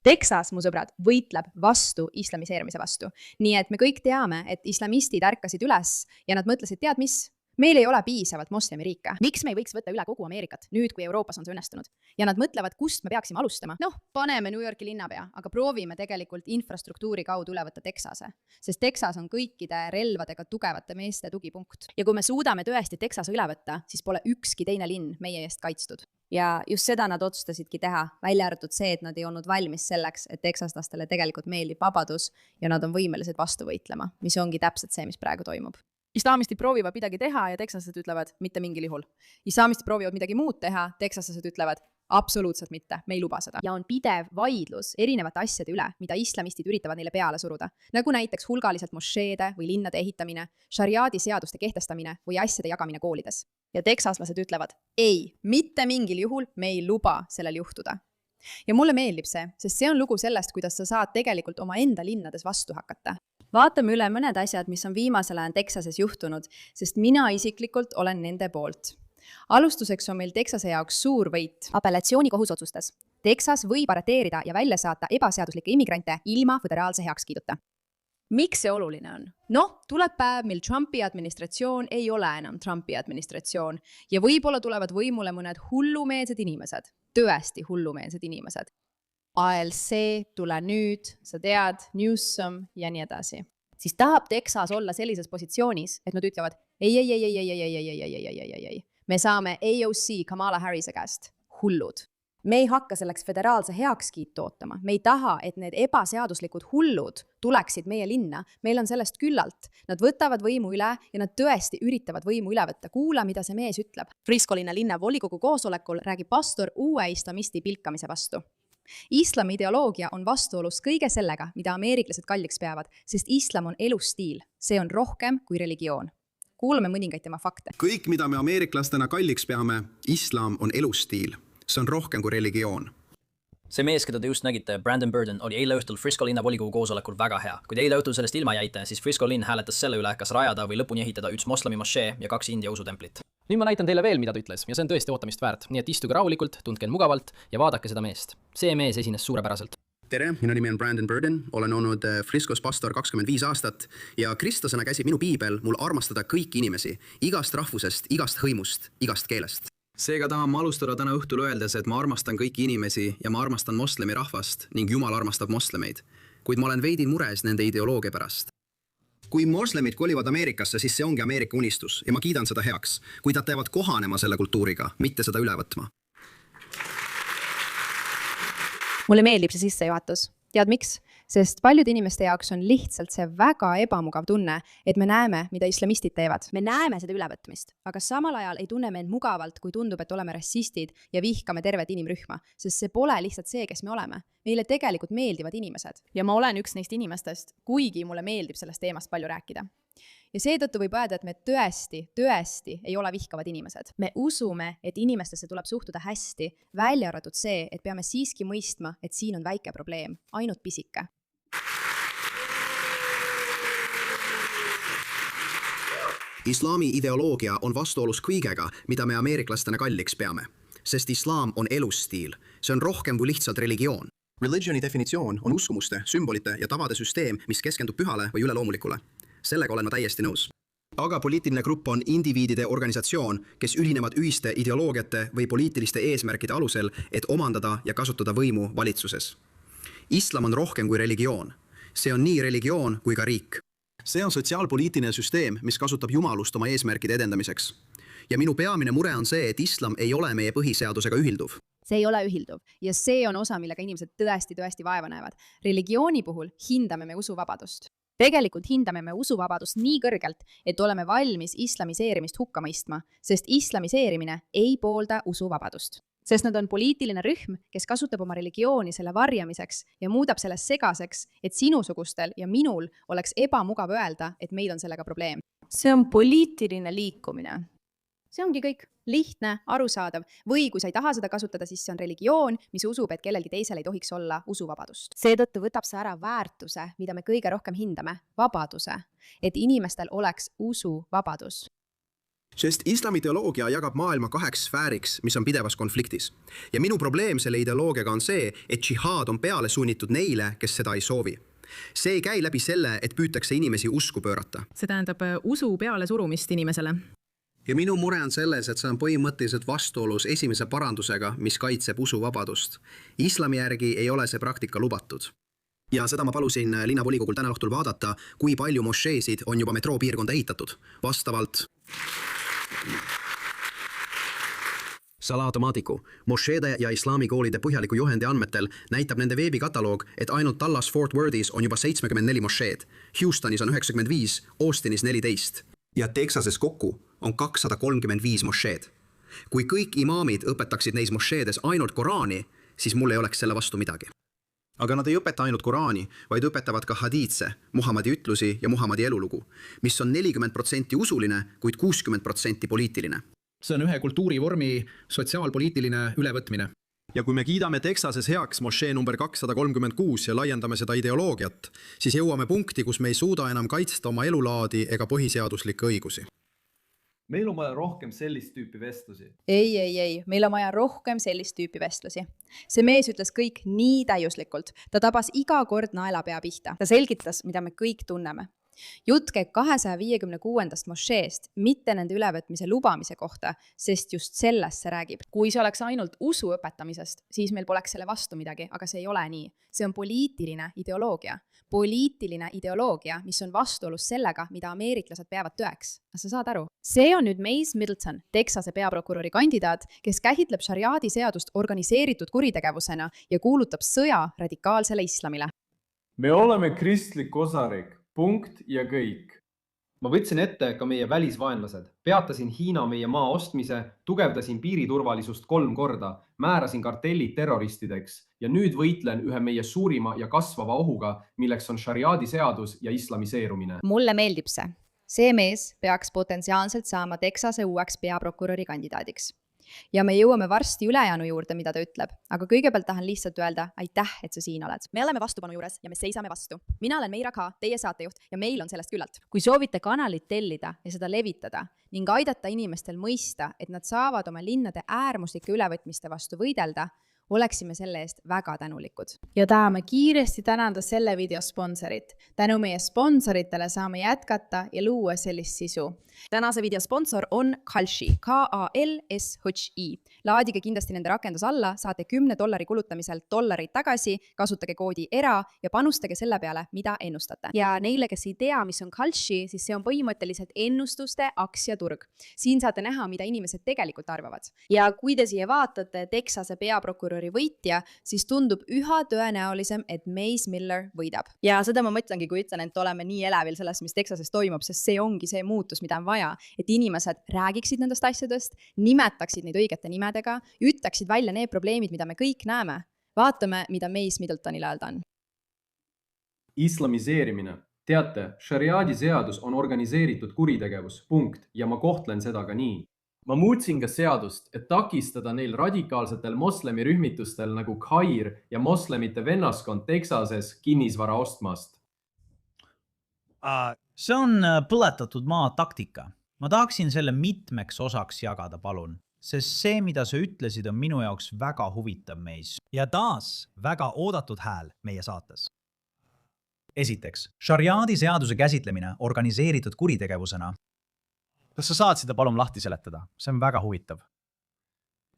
Texas, mu sõbrad, võitleb vastu islamiseerimise vastu. Nii et me kõik teame, et islamistid ärkasid üles ja nad mõtlesid, tead mis? Meil ei ole piisavalt moslemiriike. Miks me ei võiks võtta üle kogu Ameerikat, nüüd kui Euroopas on see õnnestunud? Ja nad mõtlevad, kust me peaksime alustama. Paneme New Yorki linnapea, aga proovime tegelikult infrastruktuuri kaudu üle võtta Texase. Sest Texas on kõikide relvadega tugevate meeste tugipunkt. Ja kui me suudame tõesti Texase üle võtta, siis pole ükski teine linn meie eest kaitstud. Ja just seda nad otsustasidki teha, välja arvatud see, et nad ei olnud valmis selleks, et teksaslastele tegelikult meeldib vabadus ja nad on võimelised vastu võitlema, mis ongi täpselt see, mis praegu toimub. Islamistid proovivad midagi teha ja teksaslased ütlevad mitte mingil juhul. Islamistid proovivad midagi muud teha, teksaslased ütlevad absoluutselt mitte, me ei luba seda. Ja on pidev vaidlus erinevate asjade üle, mida islamistid üritavad neile peale suruda. Nagu näiteks hulgaliselt mošeede või linnade ehitamine, šariaadi seaduste kehtestamine või asjade jagamine koolides. Ja teksaslased ütlevad, ei, mitte mingil juhul me ei luba sellel juhtuda. Ja mulle meeldib see, sest see on lugu sellest, kuidas sa saad tegelikult oma enda linnades vastu hakata. Vaatame üle mõned asjad, mis on viimasel ajal Texases juhtunud, sest mina isiklikult olen nende poolt. Alustuseks on meil Texase jaoks suur võit. Apellatsioonikohus otsustas. Texas võib arreteerida ja välja saata ebaseaduslikke immigrante ilma föderaalse heakskiiduta. Miks see oluline on? Tuleb päev, mil Trumpi administratsioon ei ole enam Trumpi administratsioon ja võib-olla tulevad võimule mõned hullumeelsed inimesed, tõesti hullumeelsed inimesed. ALC, tule nüüd, sa tead, Newsom ja nii edasi. Siis tahab Texas olla sellises positsioonis, et nad ütlevad, ei. Me saame AOC Kamala Harrise käest hullud. Me ei hakka selleks föderaalse heakskiitu ootama. Me ei taha, et need ebaseaduslikud hullud tuleksid meie linna. Meil on sellest küllalt. Nad võtavad võimu üle ja nad tõesti üritavad võimu üle võtta. Kuula, mida see mees ütleb. Frisco linna volikogu koosolekul räägib pastor uue islamisti pilkamise vastu. Islami ideoloogia on vastuolus kõige sellega, mida ameeriklased kalliks peavad, sest islam on elustiil. See on rohkem kui religioon. Kuulame mõningaid tema fakte. Kõik, mida me ameeriklastena kalliks peame, islam on elustiil. See on rohkem kui religioon. See mees, keda te just nägite, Brandon Burden, oli eile õhtul Frisco linna volikogu koosolekul väga hea. Kui te eile õhtul sellest ilma jäite, siis Frisco linn hääletas selle üle, kas rajada või lõpuni ehitada üks moslemi mošee ja 2 India usutemplit. Nüüd ma näitan teile veel, mida ta ütles ja see on tõesti ootamist väärt. Nii et istuge rahulikult, tundke end mugavalt ja vaadake seda meest. See mees esines suurepäraselt. Tere, minu nimi on Brandon Burden, olen olnud Friscos pastor 25 aastat ja kristlasena käsib minu piibel mul armastada kõiki inimesi, igast rahvusest, igast hõimust, igast keelest. Seega tahan ma alustada täna õhtul öeldes, et ma armastan kõiki inimesi ja ma armastan moslemi rahvast ning Jumal armastab moslemeid, kuid ma olen veidi mures nende ideoloogia pärast. Kui moslemid kolivad Ameerikasse, siis see ongi Ameerika unistus ja ma kiidan seda heaks, kui nad teevad kohanema selle kultuuriga, mitte seda üle võtma. Mulle meeldib see sissejuhatus. Tead miks? Sest paljude inimeste jaoks on lihtsalt see väga ebamugav tunne, et me näeme, mida islamistid teevad. Me näeme seda ülevõtmist, aga samal ajal ei tunne me end mugavalt, kui tundub, et oleme rassistid ja vihkame tervet inimrühma, sest see pole lihtsalt see, kes me oleme. Meile tegelikult meeldivad inimesed. Ja ma olen üks neist inimestest, kuigi mulle meeldib sellest teemast palju rääkida. Ja seetõttu võib öelda, et me tõesti ei ole vihkavad inimesed. Me usume, et inimestesse tuleb suhtuda hästi, välja arvatud see, et peame siiski mõistma, et siin on väike probleem, ainult pisike. Islami ideoloogia on vastuolus kõigega, mida me ameeriklastena kalliks peame, sest islam on elustiil. See on rohkem kui lihtsalt religioon. Religioni definitsioon on uskumuste, sümbolite ja tavade süsteem, mis keskendub pühale või üleloomulikule. Sellega olen ma täiesti nõus. Aga poliitiline grupp on indiviidide organisatsioon, kes ühinevad ühiste ideoloogiate või poliitiliste eesmärkide alusel, et omandada ja kasutada võimu valitsuses. Islam on rohkem kui religioon. See on nii religioon kui ka riik. See on sotsiaalpoliitiline süsteem, mis kasutab jumalust oma eesmärkide edendamiseks. Ja minu peamine mure on see, et islam ei ole meie põhiseadusega ühilduv. See ei ole ühilduv ja see on osa, millega inimesed tõesti vaeva näevad. Religiooni puhul hindame me usuvabadust. Tegelikult hindame me usuvabadust nii kõrgelt, et oleme valmis islamiseerimist hukka mõistma, sest islamiseerimine ei poolda usuvabadust. Sest nad on poliitiline rühm, kes kasutab oma religiooni selle varjamiseks ja muudab selle segaseks, et sinusugustel ja minul oleks ebamugav öelda, et meil on sellega probleem. See on poliitiline liikumine. See ongi kõik. Lihtne, arusaadav. Või kui sa ei taha seda kasutada, siis see on religioon, mis usub, et kellelgi teisel ei tohiks olla usuvabadust. Seetõttu võtab see ära väärtuse, mida me kõige rohkem hindame, vabaduse, et inimestel oleks usuvabadus. Sest islami ideoloogia jagab maailma 2 sfääriks, mis on pidevas konfliktis. Ja minu probleem selle ideoloogiaga on see, et džihaad on peale sunnitud neile, kes seda ei soovi. See ei käi läbi selle, et püütakse inimesi usku pöörata. See tähendab usu peale surumist inimesele. Ja minu mure on selles, et see on põhimõtteliselt vastuolus esimese parandusega, mis kaitseb usuvabadust. Islami järgi ei ole see praktika lubatud. Ja seda ma palusin linnavolikogul täna õhtul vaadata, kui palju mošeesid on juba metroopiirkonda ehitatud. Vastavalt Salaautomaatiku. Mošeede ja islaamikoolide põhjaliku juhendi andmetel näitab nende veebikataloog, et ainult Dallas Fort Worthis on juba 74 mošeed, Houstonis on 95, Austinis 14. Ja Texases kokku on 235 mošeed. Kui kõik imaamid õpetaksid neis mošeedes ainult Koraani, siis mul ei oleks selle vastu midagi. Aga nad ei õpeta ainult Koraani, vaid õpetavad ka hadiitse, Muhammadi ütlusi ja Muhammadi elulugu, mis on 40% usuline, kuid 60% poliitiline. See on ühe kultuurivormi sotsiaalpoliitiline ülevõtmine. Ja kui me kiidame Texases heaks mošee number 236 ja laiendame seda ideoloogiat, siis jõuame punkti, kus me ei suuda enam kaitsta oma elulaadi ega põhiseaduslikke õigusi. Meil on vaja rohkem sellist tüüpi vestlusi. Ei, meil on vaja rohkem sellist tüüpi vestlusi. See mees ütles kõik nii täiuslikult. Ta tabas iga kord naelapea pihta. Ta selgitas, mida me kõik tunneme. Jutt käib 256. mošeest, mitte nende ülevõtmise lubamise kohta, sest just sellest see räägib. Kui see oleks ainult usu õpetamisest, siis meil poleks selle vastu midagi, aga see ei ole nii. See on poliitiline ideoloogia. Poliitiline ideoloogia, mis on vastuolus sellega, mida ameeriklased peavad tõeks. Sa saad aru? See on nüüd Mace Middleton, Texase peaprokuröri kandidaat, kes käsitleb šariaadi seadust organiseeritud kuritegevusena ja kuulutab sõja radikaalsele islamile. Me oleme kristlik osariik. Punkt ja kõik. Ma võtsin ette ka meie välisvaenlased. Peatasin Hiina meie maa ostmise, tugevdasin piiriturvalisust 3 korda, määrasin kartellid terroristideks ja nüüd võitlen ühe meie suurima ja kasvava ohuga, milleks on šariaadi seadus ja islamiseerumine. Mulle meeldib see. See mees peaks potentsiaalselt saama Texase uueks peaprokuröri kandidaadiks. Ja me jõuame varsti ülejäänu juurde, mida ta ütleb. Aga kõigepealt tahan lihtsalt öelda aitäh, et sa siin oled. Me oleme vastupanu juures ja me seisame vastu. Mina olen Meira K, teie saatejuht ja meil on sellest küllalt. Kui soovite kanalit tellida ja seda levitada ning aidata inimestel mõista, et nad saavad oma linnade äärmuslike ülevõtmiste vastu võidelda, oleksime selle eest väga tänulikud. Ja tahame kiiresti tänada selle video sponsorit. Tänu meie sponsoritele saame jätkata ja luua sellist sisu. Tänase video sponsor on Kalshi, K-A-L-S-H-I. Laadige kindlasti nende rakendus alla, saate $10 kulutamisel $1 tagasi, kasutage koodi ERA ja panustage selle peale, mida ennustate. Ja neile, kes ei tea, mis on Kalshi, siis see on põhimõtteliselt ennustuste aktsiaturg. Siin saate näha, mida inimesed tegelikult arvavad. Ja kui te siia vaatate Texase peaprokuröri võitja, siis tundub üha tõenäolisem, et Mace Miller võidab. Ja seda ma mõtlengi, kui ütlen, et oleme nii elevil sellest, mis Texases toimub, sest see ongi see muutus, mida on vaja, et inimesed räägiksid nendest asjadest, nimetaksid neid õigete nimedega, ütleksid välja need probleemid, mida me kõik näeme. Vaatame, mida Mace Middletonile öelda on. Islamiseerimine. Teate, šariaadi seadus on organiseeritud kuritegevus, punkt, ja ma kohtlen seda ka nii. Ma muutsin ka seadust, et takistada neil radikaalsetel moslemirühmitustel nagu Khair ja moslemite vennaskond Texases kinnisvara ostmast. See on põletatud maa taktika. Ma tahaksin selle mitmeks osaks jagada, palun. Sest see, mida sa ütlesid, on minu jaoks väga huvitav meis. Ja taas väga oodatud hääl meie saates. Esiteks, šariaadi seaduse käsitlemine organiseeritud kuritegevusena. Kas sa saad seda palun lahti seletada? See on väga huvitav.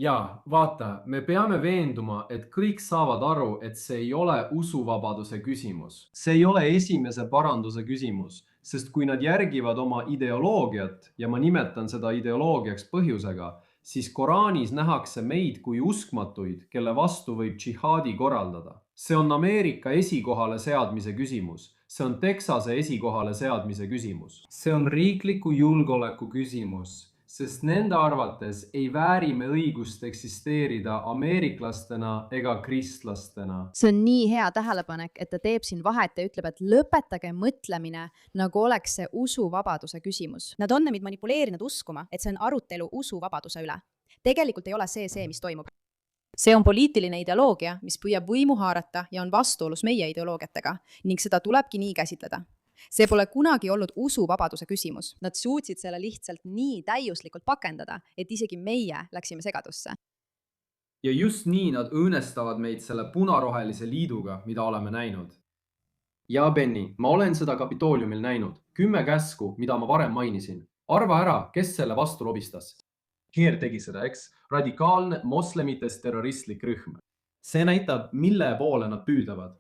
Jaa, vaata, me peame veenduma, et kõik saavad aru, et see ei ole usuvabaduse küsimus. See ei ole esimese paranduse küsimus, sest kui nad järgivad oma ideoloogiat, ja ma nimetan seda ideoloogiaks põhjusega, siis Koraanis nähakse meid kui uskmatuid, kelle vastu võib džihaadi korraldada. See on Ameerika esikohale seadmise küsimus. See on Texase esikohale seadmise küsimus. See on riikliku julgeoleku küsimus, sest nende arvates ei vääri me õigust eksisteerida ameeriklastena ega kristlastena. See on nii hea tähelepanek, et ta teeb siin vahet ja ütleb, et lõpetage mõtlemine, nagu oleks see usuvabaduse küsimus. Nad on meid manipuleerinud uskuma, et see on arutelu usuvabaduse üle. Tegelikult ei ole see, mis toimub. See on poliitiline ideoloogia, mis püüab võimu haarata ja on vastuolus meie ideoloogiatega ning seda tulebki nii käsitleda. See pole kunagi olnud usuvabaduse küsimus. Nad suutsid selle lihtsalt nii täiuslikult pakendada, et isegi meie läksime segadusse. Ja just nii nad õõnestavad meid selle punarohelise liiduga, mida oleme näinud. Ja Benny, ma olen seda Kapitooliumil näinud. 10 käsku, mida ma varem mainisin. Arva ära, kes selle vastu lobistas. Keer tegi seda, eks? Radikaalne moslemitest terroristlik rühm. See näitab, mille poole nad püüdlevad.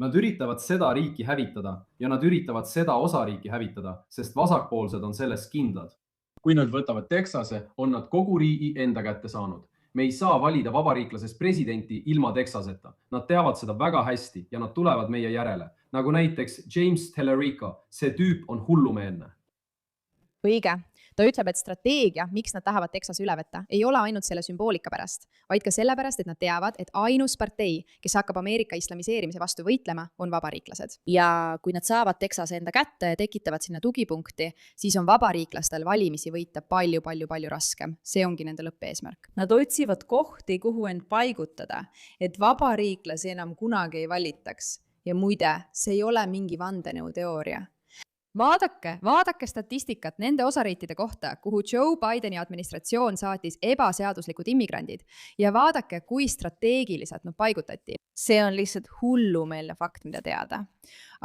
Nad üritavad seda riiki hävitada ja nad üritavad seda osariiki hävitada, sest vasakpoolsed on selles kindlad. Kui nad võtavad Texase, on nad kogu riigi enda kätte saanud. Me ei saa valida vabariiklasest presidenti ilma Texaseta. Nad teavad seda väga hästi ja nad tulevad meie järele. Nagu näiteks James Tellerico, see tüüp on hullumeelne. Õige. Ta ütleb, et strateegia, miks nad tahavad Texase üle võtta, ei ole ainult selle sümboolika pärast, vaid ka sellepärast, et nad teavad, et ainus partei, kes hakkab Ameerika islamiseerimise vastu võitlema, on vabariiklased. Ja kui nad saavad Texase enda kätte ja tekitavad sinna tugipunkti, siis on vabariiklastel valimisi võita palju raskem. See ongi nende lõppeesmärk. Nad otsivad kohti, kuhu end paigutada, et vabariiklasi enam kunagi ei valitaks. Ja muide, see ei ole mingi vandenõuteooria. Vaadake statistikat nende osariikide kohta, kuhu Joe Bideni administratsioon saatis ebaseaduslikud immigrandid ja vaadake, kui strateegiliselt nad paigutati. See on lihtsalt hullumeelne fakt, mida teada.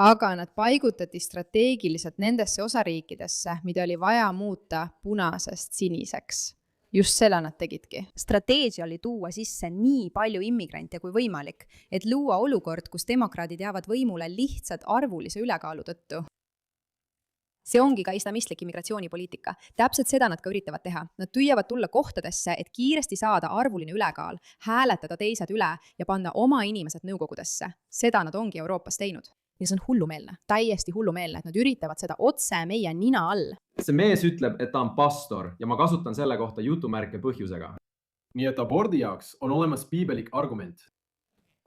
Aga nad paigutati strateegiliselt nendesse osariikidesse, mida oli vaja muuta punasest siniseks. Just selle nad tegidki. Strateegia oli tuua sisse nii palju immigrante kui võimalik, et luua olukord, kus demokraadid jäävad võimule lihtsalt arvulise ülekaalu tõttu. See ongi ka islamistlik immigratsioonipoliitika. Täpselt seda nad ka üritavad teha. Nad püüavad tulla kohtadesse, et kiiresti saada arvuline ülekaal, hääletada teised üle ja panna oma inimesed nõukogudesse. Seda nad ongi Euroopas teinud. Ja see on hullumeelne, täiesti hullumeelne, et nad üritavad seda otse meie nina all. See mees ütleb, et ta on pastor ja ma kasutan selle kohta jutumärke põhjusega. Nii et abordi jaoks on olemas piibelik argument.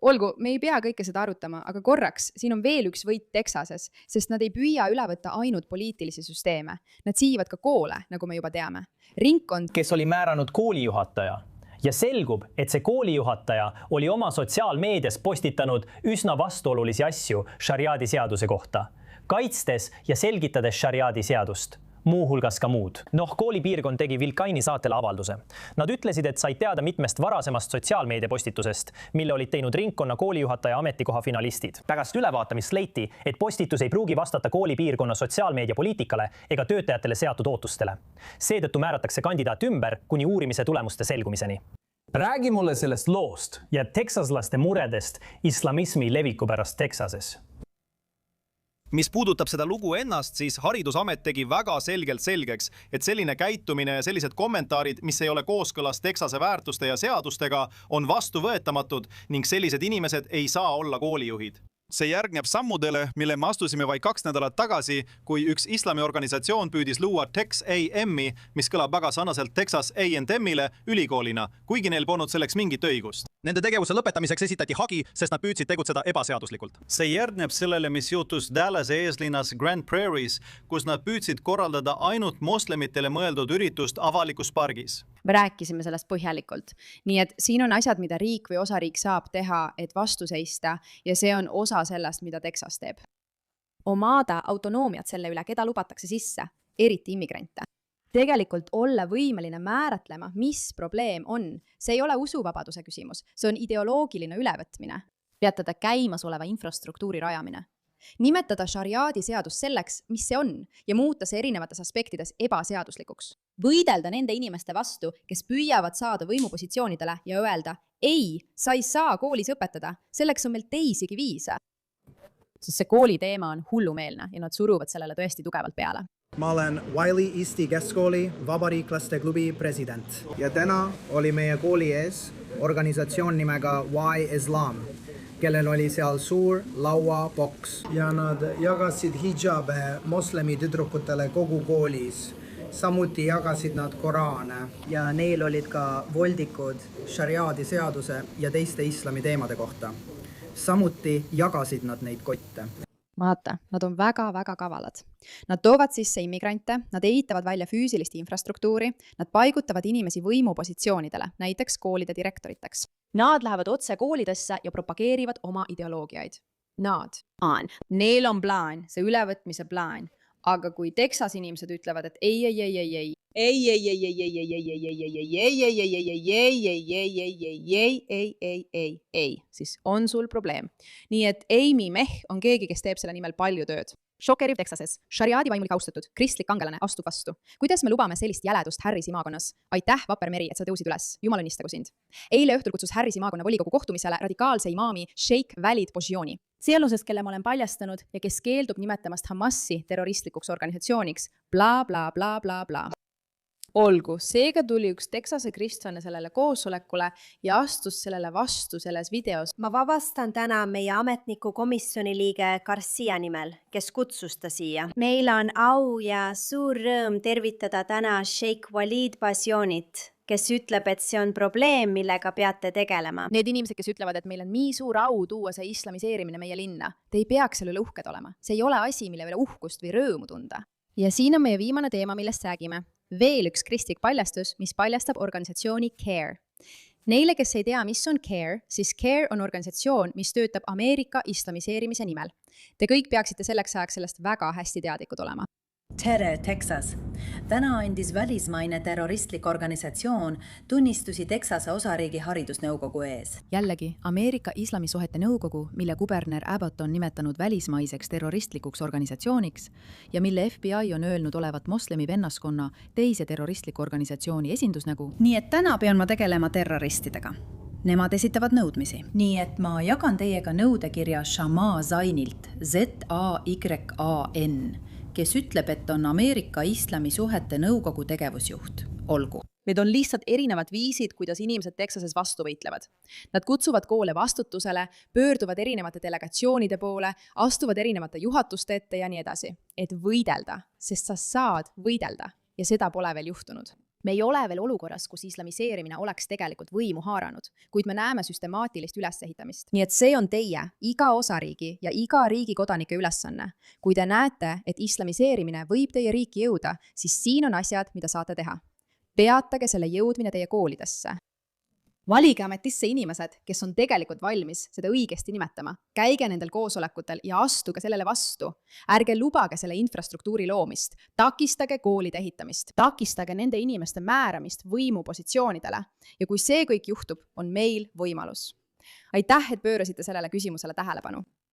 Olgu, me ei pea kõike seda arutama, aga korraks, siin on veel üks võit Texases, sest nad ei püüa üle võtta ainult poliitilisi süsteeme. Nad siivad ka koole, nagu me juba teame. Ringkond, kes oli määranud koolijuhataja ja selgub, et see koolijuhataja oli oma sotsiaalmeedias postitanud üsna vastuolulisi asju šariaadi seaduse kohta, kaitstes ja selgitades šariaadi seadust. Muuhulgas ka muud. Koolipiirkond tegi Vilkaini saatele avalduse. Nad ütlesid, et said teada mitmest varasemast sotsiaalmeedia postitusest, mille olid teinud ringkonna koolijuhataja ametikoha finalistid. Pärast ülevaatamist leiti, et postitus ei pruugi vastata koolipiirkonna sotsiaalmeedia poliitikale ega töötajatele seatud ootustele. Seetõttu määratakse kandidaat ümber kuni uurimise tulemuste selgumiseni. Räägi mulle sellest loost ja teksaslaste muredest islamismi leviku pärast Texases. Mis puudutab seda lugu ennast, siis Haridusamet tegi väga selgelt selgeks, et selline käitumine ja sellised kommentaarid, mis ei ole kooskõlas Texase väärtuste ja seadustega, on vastuvõetamatud ning sellised inimesed ei saa olla koolijuhid. See järgneb sammudele, mille me astusime vaid 2 nädalat tagasi, kui üks islamiorganisatsioon püüdis luua Tex A&M-i, mis kõlab väga sarnaselt Texas A&M-ile ülikoolina, kuigi neil polnud selleks mingit õigust. Nende tegevuse lõpetamiseks esitati hagi, sest nad püüdsid tegutseda ebaseaduslikult. See järgneb sellele, mis juhtus Dallase eeslinnas Grand Prairie's, kus nad püüdsid korraldada ainult moslemitele mõeldud üritust avalikus pargis. Me rääkisime sellest põhjalikult. Nii et siin on asjad, mida riik või osariik saab teha, et vastu seista ja see on osa sellest, mida Texas teeb. Omada autonoomiat selle üle, keda lubatakse sisse, eriti immigrante. Tegelikult olla võimeline määratlema, mis probleem on. See ei ole usuvabaduse küsimus, see on ideoloogiline ülevõtmine. Peatada käimasoleva infrastruktuuri rajamine. Nimetada šariaadi seadus selleks, mis see on ja muuta see erinevates aspektides ebaseaduslikuks. Võidelda nende inimeste vastu, kes püüavad saada võimupositsioonidele ja öelda, ei, sa ei saa koolis õpetada, selleks on meil teisigi viise. Sest see kooli teema on hullumeelne ja nad suruvad sellele tõesti tugevalt peale. Ma olen Wiley Eesti Keskkooli Vabariiklaste klubi president ja täna oli meie kooli ees organisatsioon nimega Why Islam, kellel oli seal suur lauaboks ja nad jagasid hijabe moslemi tüdrukutele kogu koolis. Samuti jagasid nad koraane ja neil olid ka voldikud šariaadi seaduse ja teiste islami teemade kohta. Samuti jagasid nad neid kotte. Vaata, nad on väga kavalad. Nad toovad sisse immigrante, nad ehitavad välja füüsilist infrastruktuuri, nad paigutavad inimesi võimupositsioonidele, näiteks koolide direktoriteks. Nad lähevad otse koolidesse ja propageerivad oma ideoloogiaid. Nad. Neil on plaan, see ülevõtmise plaan. Aga kui Texas inimesed ütlevad, et ei, siis on sul probleem. Nii et Amy Meh on keegi, kes teeb selle nimel palju tööd. Šokeeriv Texases. Šariaadi vaimulik austatud, kristlik kangelane astub vastu. Kuidas me lubame sellist jäledust Harrisi maakonnas? Aitäh, vapper Meri, et sa tõusid üles. Jumal õnnistagu sind. Eile õhtul kutsus Harrisi maakonna volikogu kohtumisele radikaalse imaami Sheikh Walid Bojoni. Sealuses, kelle ma olen paljastanud ja kes keeldub nimetamast Hamasi terroristlikuks organisatsiooniks. Bla, bla, bla, bla, bla. Olgu, seega tuli üks Texase kristlane sellele koosolekule ja astus sellele vastu selles videos. Ma vabastan täna meie ametniku komisjoni liige Garcia nimel, kes kutsus ta siia. Meil on au ja suur rõõm tervitada täna Sheikh Walid Basionit, kes ütleb, et see on probleem, millega peate tegelema. Need inimesed, kes ütlevad, et meil on nii suur au tuua see islamiseerimine meie linna. Te ei peaks selle üle uhked olema. See ei ole asi, mille üle uhkust või rõõmu tunda. Ja siin on meie viimane teema, millest räägime. Veel üks kristlik paljastus, mis paljastab organisatsiooni CARE. Neile, kes ei tea, mis on CARE, siis CARE on organisatsioon, mis töötab Ameerika islamiseerimise nimel. Te kõik peaksite selleks ajaks sellest väga hästi teadlikud olema. Tere, Texas! Täna andis välismaine terroristlik organisatsioon tunnistusi Texase osariigi haridusnõukogu ees. Jällegi, Ameerika Islamisuhete nõukogu, mille kuberner Abbott on nimetanud välismaiseks terroristlikuks organisatsiooniks ja mille FBI on öelnud olevat moslemi vennaskonna teise terroristliku organisatsiooni esindusnägu. Nii et täna pean ma tegelema terroristidega. Nemad esitavad nõudmisi. Nii et ma jagan teiega nõudekirja Shama Zainilt, Z-A-Y-A-N, kes ütleb, et on Ameerika Islamisuhete nõukogu tegevusjuht. Olgu. Need on lihtsalt erinevad viisid, kuidas inimesed Texases vastu võitlevad. Nad kutsuvad koole vastutusele, pöörduvad erinevate delegatsioonide poole, astuvad erinevate juhatuste ette ja nii edasi. Et võidelda, sest sa saad võidelda ja seda pole veel juhtunud. Me ei ole veel olukorras, kus islamiseerimine oleks tegelikult võimu haaranud, kuid me näeme süstemaatilist ülesehitamist. Nii et see on teie, iga osariigi ja iga riigi kodanike ülesanne. Kui te näete, et islamiseerimine võib teie riiki jõuda, siis siin on asjad, mida saate teha. Peatage selle jõudmine teie koolidesse. Valige ametisse inimesed, kes on tegelikult valmis seda õigesti nimetama. Käige nendel koosolekutel ja astuge sellele vastu. Ärge lubage selle infrastruktuuri loomist. Takistage koolide ehitamist. Takistage nende inimeste määramist võimupositsioonidele. Ja kui see kõik juhtub, on meil võimalus. Aitäh, et pöörasite sellele küsimusele tähelepanu.